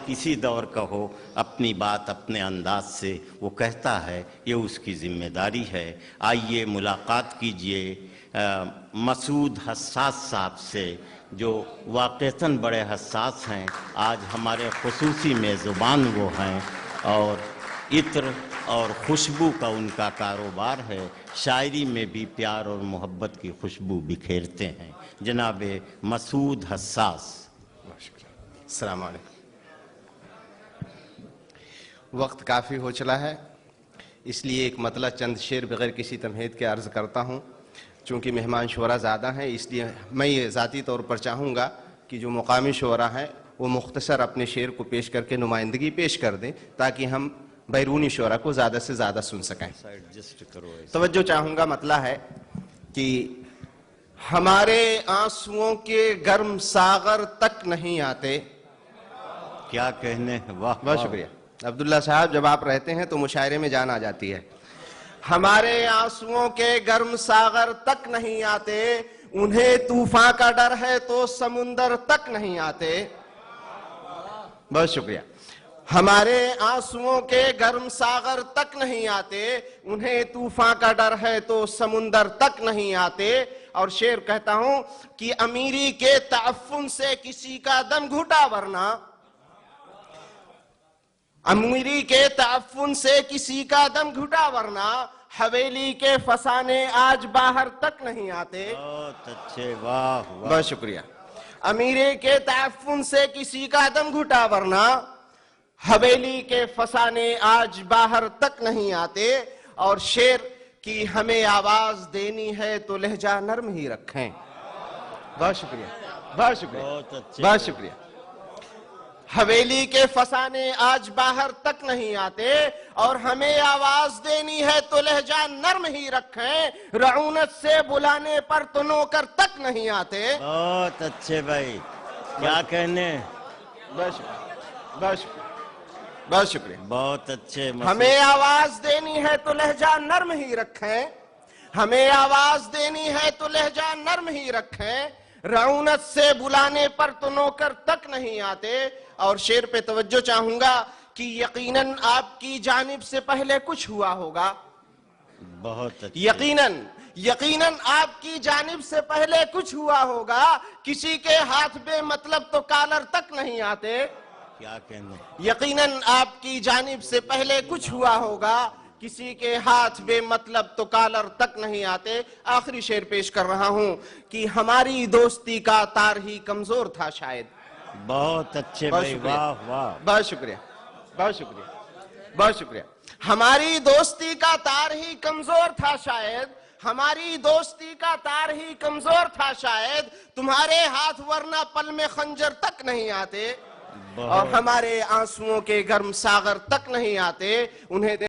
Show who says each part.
Speaker 1: کسی دور کا ہو، اپنی بات اپنے انداز سے وہ کہتا ہے، یہ اس کی ذمہ داری ہے۔ آئیے ملاقات کیجئے مسعود حساس صاحب سے، جو واقعتاً بڑے حساس ہیں۔ آج ہمارے خصوصی میزبان وہ ہیں، اور عطر اور خوشبو کا ان کا کاروبار ہے، شاعری میں بھی پیار اور محبت کی خوشبو بکھیرتے ہیں۔ جناب مسعود حساس۔
Speaker 2: السلام علیکم۔ وقت کافی ہو چلا ہے، اس لیے ایک مطلع چند شعر بغیر کسی تمہید کے عرض کرتا ہوں۔ چونکہ مہمان شعراء زیادہ ہیں، اس لیے میں یہ ذاتی طور پر چاہوں گا کہ جو مقامی شعراء ہیں وہ مختصر اپنے شعر کو پیش کر کے نمائندگی پیش کر دیں، تاکہ ہم بیرونی شعراء کو زیادہ سے زیادہ سن سکیں۔ توجہ چاہوں گا، مطلع ہے کہ ہمارے آنسوؤں کے گرم ساغر تک نہیں آتے۔
Speaker 1: کیا کہنے، واہ
Speaker 2: بہت شکریہ عبداللہ صاحب، جب آپ رہتے ہیں تو مشاعرے میں جان آ جاتی ہے۔ ہمارے آنسوؤں کے گرم ساغر تک نہیں آتے، انہیں طوفان کا ڈر ہے تو سمندر تک نہیں آتے۔ بہت شکریہ۔ ہمارے آنسوؤں کے گرم ساغر تک نہیں آتے، انہیں طوفان کا ڈر ہے تو سمندر تک نہیں آتے۔ اور شعر کہتا ہوں کہ امیری کے تعفن سے کسی کا دم گھٹا، ورنہ امیری کے تعفن سے کسی کا دم گھٹا، ورنہ حویلی کے فسانے آج باہر تک نہیں آتے۔
Speaker 1: بہت اچھے، واہ واہ۔
Speaker 2: بہت شکریہ۔ امیری کے تعفن سے کسی کا دم گھٹا، ورنہ حویلی کے فسانے آج باہر تک نہیں آتے۔ اور شعر کی ہمیں آواز دینی ہے تو لہجہ نرم ہی رکھیں۔ بہت شکریہ، بہت شکریہ،
Speaker 1: بہت اچھے،
Speaker 2: بہت شکریہ۔ حویلی کے فسانے آج باہر تک نہیں آتے، اور ہمیں آواز دینی ہے تو لہجہ نرم ہی رکھیں۔ رعونت سے بلانے پر تو نوکر تک نہیں آتے۔
Speaker 1: بہت اچھے بھائی، کیا کہنے،
Speaker 2: بہت شکریہ، بہت شکریہ، بہت شکریہ۔
Speaker 1: بہت اچھے۔
Speaker 2: ہمیں آواز دینی ہے تو لہجہ نرم ہی رکھیں، ہمیں آواز دینی ہے تو لہجہ نرم ہی رکھیں۔ رعونت سے بلانے پر تو نوکر تک نہیں آتے۔ اور شعر پہ توجہ چاہوں گا کہ یقیناً آپ کی جانب سے پہلے کچھ ہوا ہوگا۔
Speaker 1: بہت اچھے،
Speaker 2: یقیناً آپ کی جانب سے پہلے کچھ ہوا ہوگا۔ کسی کے ہاتھ بے مطلب تو کالر تک نہیں آتے۔
Speaker 1: کیا کہنے،
Speaker 2: یقیناً آپ کی جانب سے پہلے کچھ ہوا ہوگا، کسی کے ہاتھ بے مطلب تو کالر تک نہیں آتے۔ آخری شعر پیش کر رہا ہوں کہ ہماری دوستی کا تار ہی کمزور تھا شاید۔
Speaker 1: بہت اچھے بھائی، واہ واہ۔
Speaker 2: بہت شکریہ، بہت شکریہ، بہت شکریہ۔ ہماری دوستی کا تار ہی کمزور تھا شاید، ہماری دوستی کا تار ہی کمزور تھا شاید، تمہارے ہاتھ ورنہ پل میں خنجر تک نہیں آتے، اور ہمارے آنسوؤں کے گرم ساغر تک نہیں آتے، انہیں